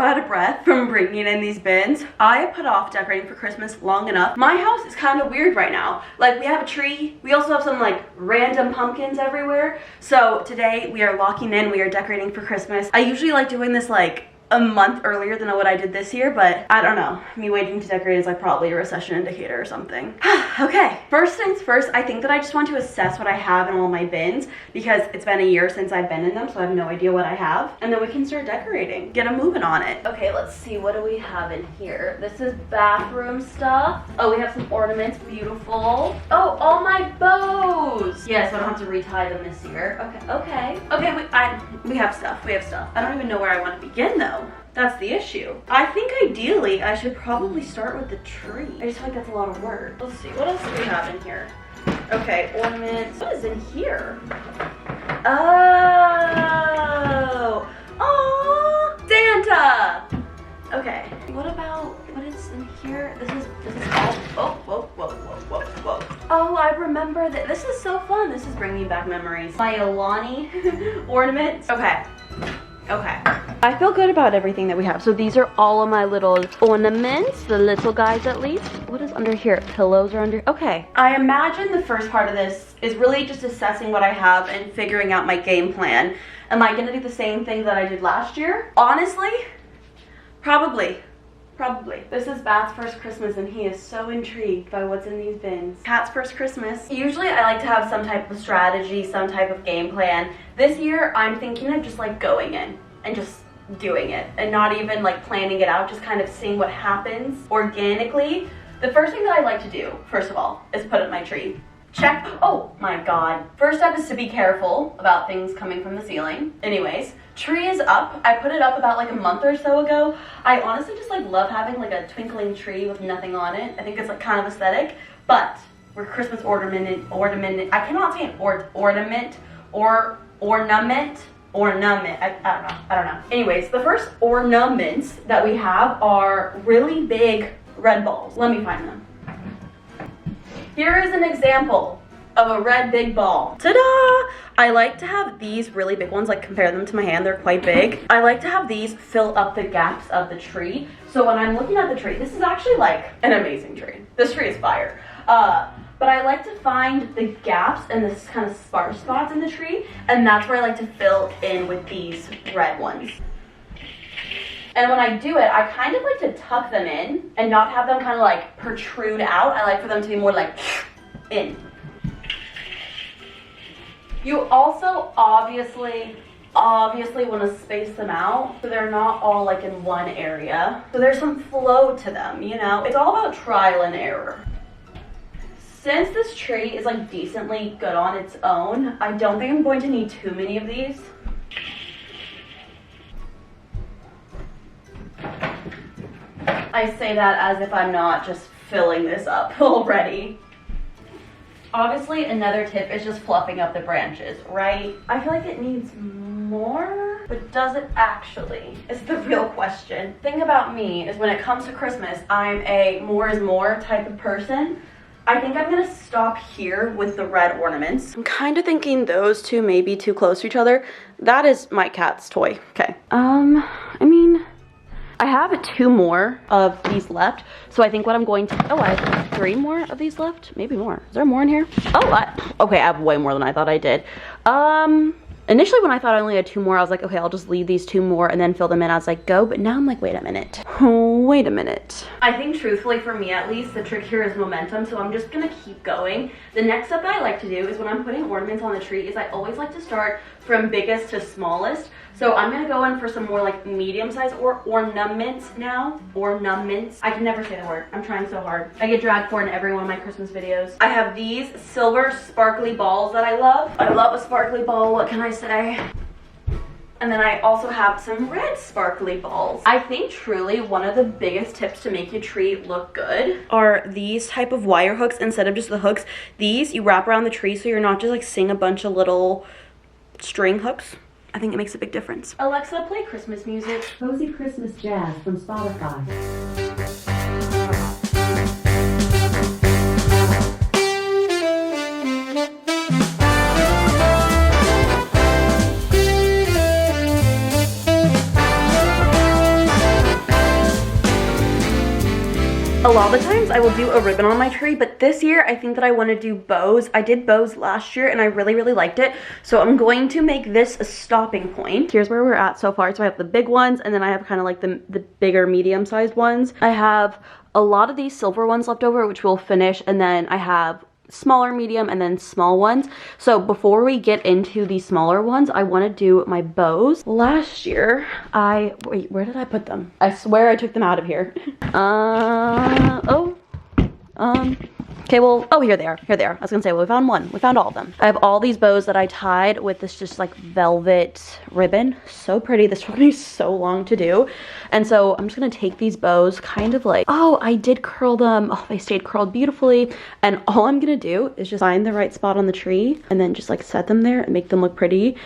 out of breath from bringing in these bins. I have put off decorating for Christmas long enough. My house is kind of weird right now. Like, we have a tree. We also have some like random pumpkins everywhere. So today we are locking in. We are decorating for Christmas. I usually like doing this like a month earlier than what I did this year, but I don't know. Me waiting to decorate is like probably a recession indicator or something. Okay, first things first, I think that I just want to assess what I have in all my bins because it's been a year since I've been in them, so I have no idea what I have. And then we can start decorating. Get a moving on it. Okay, let's see. What do we have in here? This is bathroom stuff. Oh, we have some ornaments. Beautiful. Oh, all my bows. Yes, I don't have to retie them this year. Okay. We have stuff. We have stuff. I don't even know where I want to begin though. That's the issue. I think ideally I should probably start with the tree. I just feel like that's a lot of work. Let's see, what else do we have in here? Okay, ornaments. What is in here? Oh, Santa. Okay, what is in here? This is all, whoa. Oh, I remember that. This is so fun. This is bringing back memories. My Alani ornaments. Okay. I feel good about everything that we have. So these are all of my little ornaments, the little guys at least. What is under here? Pillows are under. Okay. I imagine the first part of this is really just assessing what I have and figuring out my game plan. Am I gonna do the same thing that I did last year? Honestly, probably. This is Bat's first Christmas and he is so intrigued by what's in these bins. Cat's first Christmas. Usually I like to have some type of strategy, some type of game plan. This year I'm thinking of just like going in and just doing it and not even like planning it out, just kind of seeing what happens organically. The first thing that I like to do, first of all, is put up my tree. Check. Oh my God. First step is to be careful about things coming from the ceiling. Anyways, tree is up. I put it up about like a month or so ago. I honestly just like love having like a twinkling tree with nothing on it. I think it's like kind of aesthetic, but we're Christmas ornament. I cannot say an ornament. I don't know. Anyways, the first ornaments that we have are really big red balls. Let me find them. Here is an example of a red big ball. Ta-da! I like to have these really big ones, like compare them to my hand, they're quite big. I like to have these fill up the gaps of the tree. So when I'm looking at the tree, this is actually like an amazing tree. This tree is fire. But I like to find the gaps and this kind of sparse spots in the tree, and that's where I like to fill in with these red ones. And when I do it, I kind of like to tuck them in and not have them kind of like protrude out. I like for them to be more like in. You also obviously want to space them out so they're not all like in one area. So there's some flow to them, you know? It's all about trial and error. Since this tree is like decently good on its own, I don't think I'm going to need too many of these. I say that as if I'm not just filling this up already. Obviously, another tip is just fluffing up the branches, right? I feel like it needs more, but does it actually? Is the real question. The thing about me is when it comes to Christmas, I'm a more is more type of person. I think I'm gonna stop here with the red ornaments. I'm kind of thinking those two may be too close to each other. That is my cat's toy. Okay. I mean, I have 2 more of these left, so I think what I'm going to, I have 3 more of these left, maybe more. Is there more in here? Okay, I have way more than I thought I did. Initially when I thought I only had 2 more, I was like, okay, I'll just leave these 2 more and then fill them in as I go, but now I'm like, wait a minute. I think truthfully for me at least, the trick here is momentum, so I'm just gonna keep going. The next step that I like to do is when I'm putting ornaments on the tree is I always like to start from biggest to smallest. So I'm gonna go in for some more like medium-sized ornaments now. Ornaments. I can never say the word. I'm trying so hard. I get dragged for it in every one of my Christmas videos. I have these silver sparkly balls that I love. I love a sparkly ball, what can I say? And then I also have some red sparkly balls. I think truly one of the biggest tips to make your tree look good are these type of wire hooks instead of just the hooks. These you wrap around the tree so you're not just like seeing a bunch of little string hooks. I think it makes a big difference. Alexa, play Christmas music. Cozy Christmas jazz from Spotify. I will do a ribbon on my tree, but this year I think that I want to do bows. I did bows last year and I really, really liked it. So I'm going to make this a stopping point. Here's where we're at so far. So I have the big ones and then I have kind of like the bigger medium-sized ones. I have a lot of these silver ones left over, which we'll finish, and then I have smaller, medium, and then small ones. So before we get into the smaller ones, I want to do my bows. Last year, wait, where did I put them? I swear I took them out of here. Okay, well, oh, here they are. Here they are. I was gonna say, well, we found one. We found all of them. I have all these bows that I tied with this just like velvet ribbon. So pretty. This took me so long to do. And so I'm just gonna take these bows kind of like, oh, I did curl them. Oh, they stayed curled beautifully. And all I'm gonna do is just find the right spot on the tree and then just like set them there and make them look pretty.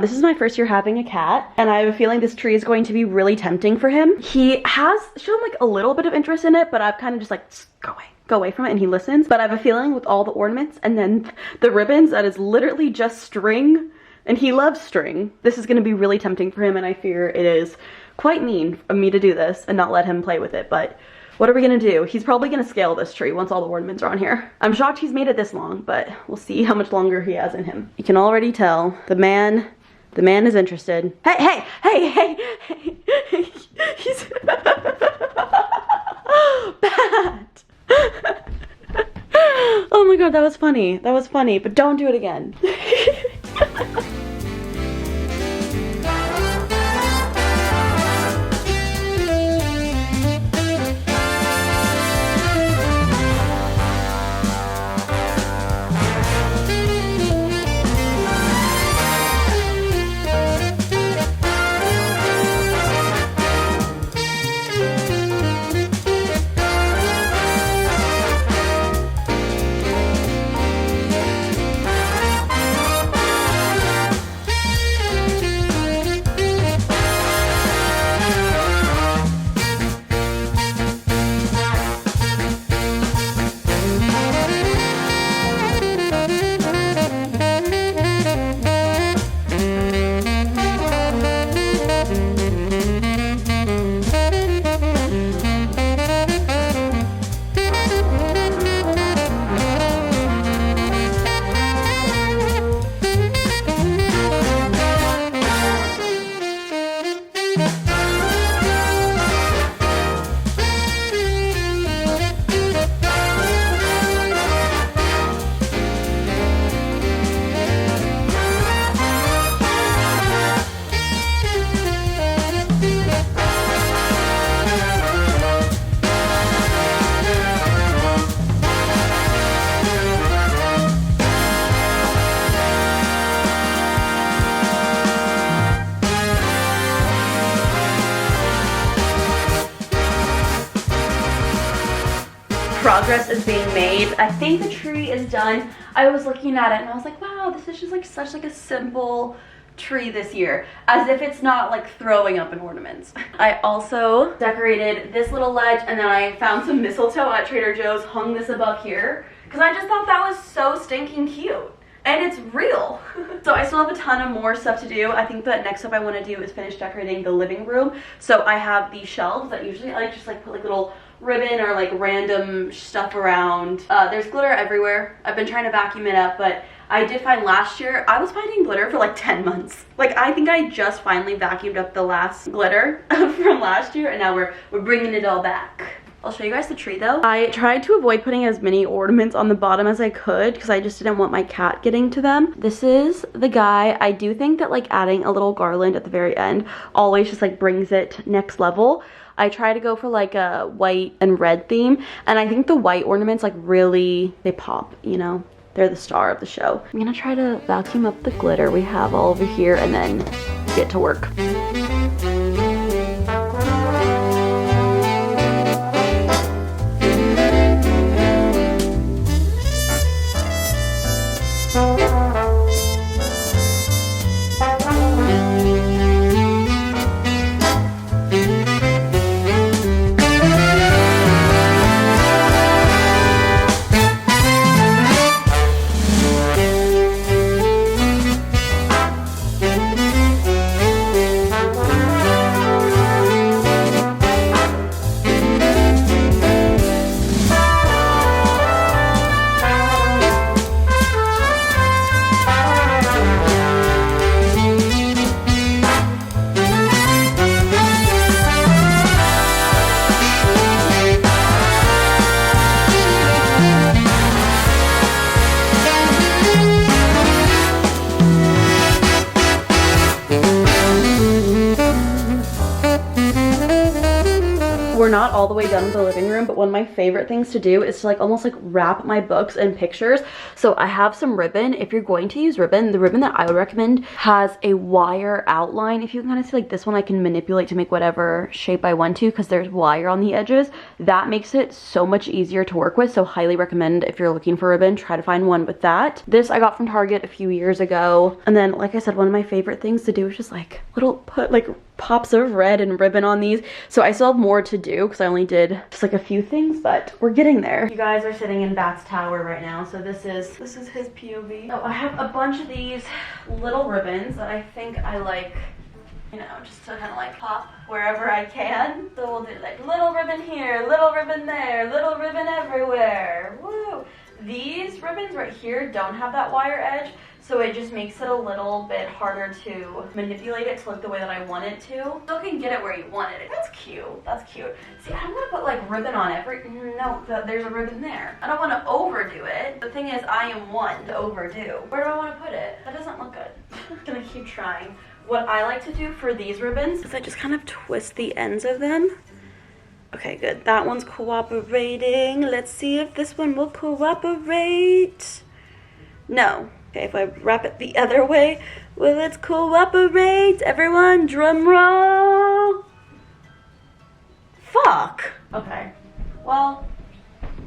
This is my first year having a cat, and I have a feeling this tree is going to be really tempting for him. He has shown like a little bit of interest in it, but I've kind of just like, go away from it, and he listens. But I have a feeling with all the ornaments and then the ribbons that is literally just string, and he loves string, this is going to be really tempting for him, and I fear it is quite mean of me to do this and not let him play with it. But what are we going to do? He's probably going to scale this tree once all the ornaments are on here. I'm shocked he's made it this long, but we'll see how much longer he has in him. You can already tell the man is interested. Hey, he's bad. Oh my god, that was funny. That was funny, but don't do it again. Progress is being made. I think the tree is done. I was looking at it and I was like, wow, this is just like such like a simple tree this year, as if it's not like throwing up in ornaments. I also decorated this little ledge, and then I found some mistletoe at Trader Joe's, hung this above here because I just thought that was so stinking cute. And it's real. So I still have a ton of more stuff to do. I think that next up I want to do is finish decorating the living room. So I have these shelves that usually I like just like put like little ribbon or like random stuff around. There's glitter everywhere. I've been trying to vacuum it up, but I did find last year, I was finding glitter for like 10 months. Like I think I just finally vacuumed up the last glitter from last year, and now we're bringing it all back. I'll show you guys the tree though. I tried to avoid putting as many ornaments on the bottom as I could because I just didn't want my cat getting to them. This is the guy. I do think that like adding a little garland at the very end always just like brings it next level. I try to go for like a white and red theme, and I think the white ornaments like really, they pop, you know? They're the star of the show. I'm gonna try to vacuum up the glitter we have all over here and then get to work. not all the way done with the living room, but one of my favorite things to do is to like almost like wrap my books and pictures. So I have some ribbon. If you're going to use ribbon, the ribbon that I would recommend has a wire outline. If you can kind of see like this one, I can manipulate to make whatever shape I want to because there's wire on the edges. That makes it so much easier to work with. So highly recommend if you're looking for ribbon, try to find one with that. This I got from Target a few years ago. And then like I said, one of my favorite things to do is just like put like pops of red and ribbon on these. So I still have more to do because I only did just like a few things, but we're getting there. You guys are sitting in Bat's tower right now, so this is his POV. Oh, I have a bunch of these little ribbons that I think I like, you know, just to kind of like pop wherever I can. So we'll do like little ribbon here, little ribbon there, little ribbon everywhere. Woo! These ribbons right here don't have that wire edge, so it just makes it a little bit harder to manipulate it to look the way that I want it to. Still can get it where you want it. That's cute. That's cute. See, I don't want to put like ribbon on every, no, there's a ribbon there. I don't want to overdo it. The thing is, I am one to overdo. Where do I want to put it? That doesn't look good. I'm gonna keep trying. What I like to do for these ribbons is I just kind of twist the ends of them. Okay, good. That one's cooperating. Let's see if this one will cooperate. No. Okay, if I wrap it the other way, will it cooperate? Everyone, drum roll. Fuck. Okay. Well,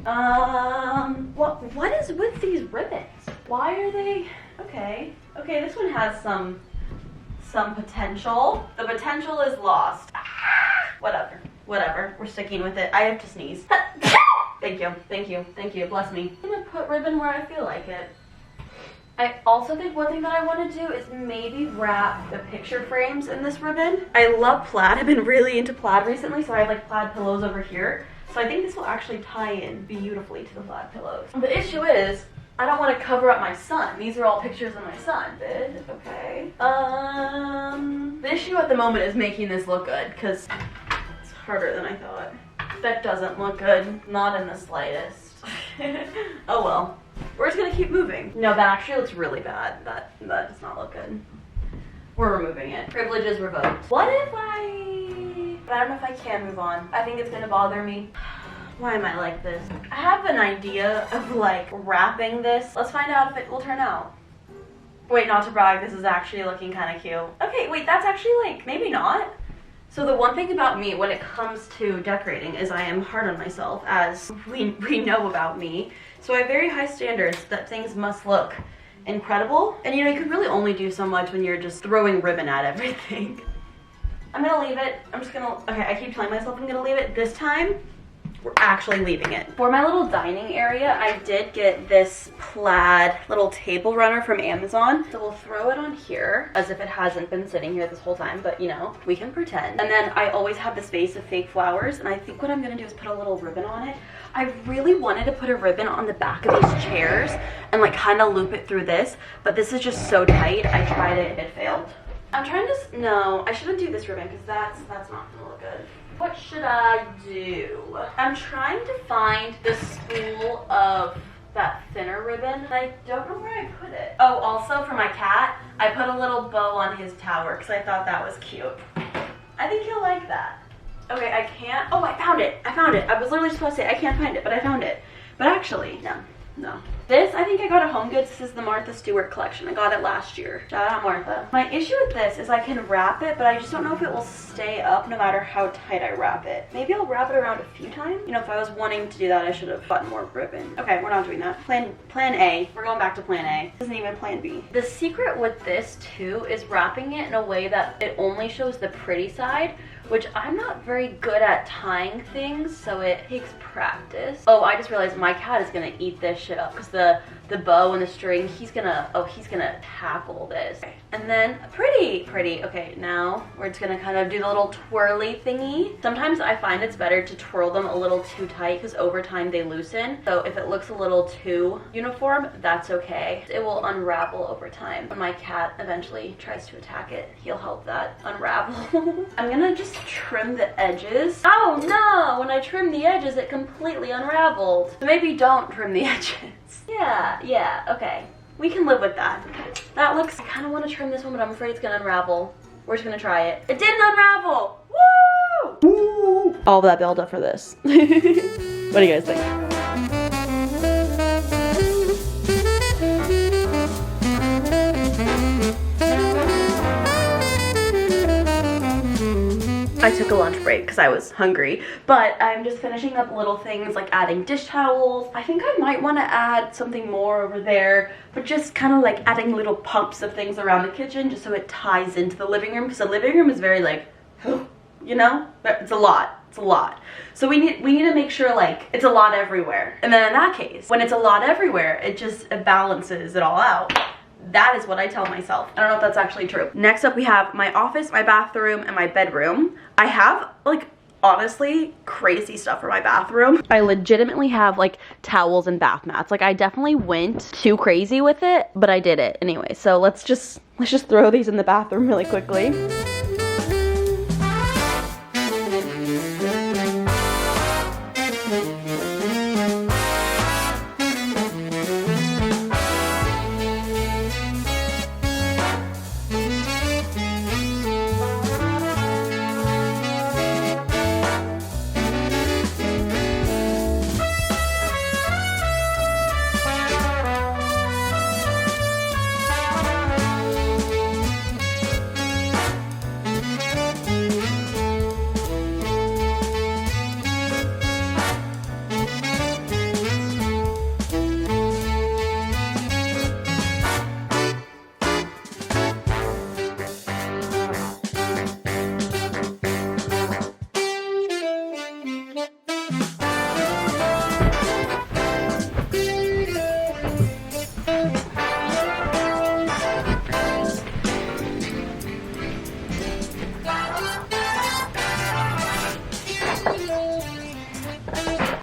what is with these ribbons? Why are they, okay. Okay, this one has some potential. The potential is lost. Whatever, we're sticking with it. I have to sneeze. Thank you, bless me. I'm gonna put ribbon where I feel like it. I also think one thing that I want to do is maybe wrap the picture frames in this ribbon. I love plaid. I've been really into plaid recently, so I have like plaid pillows over here. So I think this will actually tie in beautifully to the plaid pillows. The issue is, I don't want to cover up my son. These are all pictures of my son. Okay. The issue at the moment is making this look good, because it's harder than I thought. That doesn't look good. Not in the slightest. Oh well. We're just gonna keep moving. No, that actually looks really bad. That does not look good. We're removing it. Privileges revoked. What if but I don't know if I can move on. I think it's gonna bother me. Why am I like this? I have an idea of like wrapping this. Let's find out if it will turn out. Wait, not to brag, this is actually looking kind of cute. Okay, wait, that's actually like, maybe not. So the one thing about me when it comes to decorating is I am hard on myself, as we know about me. So I have very high standards that things must look incredible. And you know, you can really only do so much when you're just throwing ribbon at everything. I'm gonna leave it. Okay, I keep telling myself I'm gonna leave it. This time, we're actually leaving it. For my little dining area, I did get this plaid little table runner from Amazon. So we'll throw it on here as if it hasn't been sitting here this whole time, but you know, we can pretend. And then I always have this vase of fake flowers, and I think what I'm gonna do is put a little ribbon on it. I really wanted to put a ribbon on the back of these chairs and like kind of loop it through this, but this is just so tight. I tried it, it failed. I'm trying to, no, I shouldn't do this ribbon because that's not gonna look good. What should I do? I'm trying to find the spool of that thinner ribbon. I don't know where I put it. Oh, also for my cat, I put a little bow on his tower because I thought that was cute. I think he'll like that. Okay, I can't, oh, I found it. I was literally supposed to say I can't find it, but I found it. But actually, no. This, I think I got at Home Goods. This is the Martha Stewart collection. I got it last year. Shout out Martha. My issue with this is I can wrap it, but I just don't know if it will stay up no matter how tight I wrap it. Maybe I'll wrap it around a few times. You know, if I was wanting to do that, I should have gotten more ribbon. Okay, we're not doing that. Plan A. We're going back to plan A. This isn't even plan B. The secret with this too is wrapping it in a way that it only shows the pretty side, which I'm not very good at tying things, so it takes practice. Oh, I just realized my cat is gonna eat this shit up because the bow and the string, he's gonna tackle this. Okay. And then pretty. Okay, now we're just gonna kind of do the little twirly thingy. Sometimes I find it's better to twirl them a little too tight because over time they loosen. So if it looks a little too uniform, that's okay. It will unravel over time. When my cat eventually tries to attack it, he'll help that unravel. I'm gonna just trim the edges. Oh no, when I trim the edges, it completely unraveled. So maybe don't trim the edges. Yeah, okay. We can live with that. That looks, I kind of want to trim this one, but I'm afraid it's gonna unravel. We're just gonna try it. It didn't unravel! Woo! Woo! All that build up for this. What do you guys think? I took a lunch break because I was hungry, but I'm just finishing up little things like adding dish towels. I think I might want to add something more over there, but just kind of like adding little pumps of things around the kitchen just so it ties into the living room, because the living room is very like, you know, it's a lot. It's a lot. So we need to make sure like it's a lot everywhere. And then in that case, when it's a lot everywhere, it balances it all out. That is what I tell myself. I don't know if that's actually true. Next up, we have my office, my bathroom, and my bedroom. I have like honestly crazy stuff for my bathroom. I legitimately have like towels and bath mats. Like I definitely went too crazy with it, but I did it anyway. So let's just throw these in the bathroom really quickly.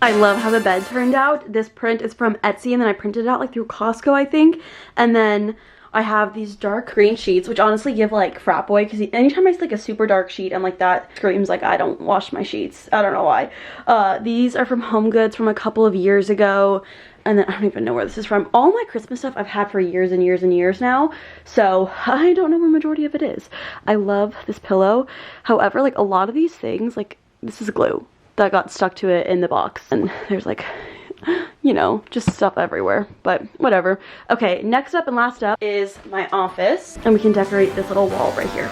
I love how the bed turned out. This print is from Etsy, and then I printed it out like through Costco, I think. And then I have these dark green sheets, which honestly give like frat boy, because anytime I see like a super dark sheet, I'm like, that screams like I don't wash my sheets. I don't know why. These are from Home Goods from a couple of years ago. And then I don't even know where this is from. All my Christmas stuff I've had for years and years and years now. So I don't know where majority of it is. I love this pillow. However, like a lot of these things, like this is glue that got stuck to it in the box, and there's like, you know, just stuff everywhere, but whatever. Okay, next up and last up is my office, and we can decorate this little wall right here.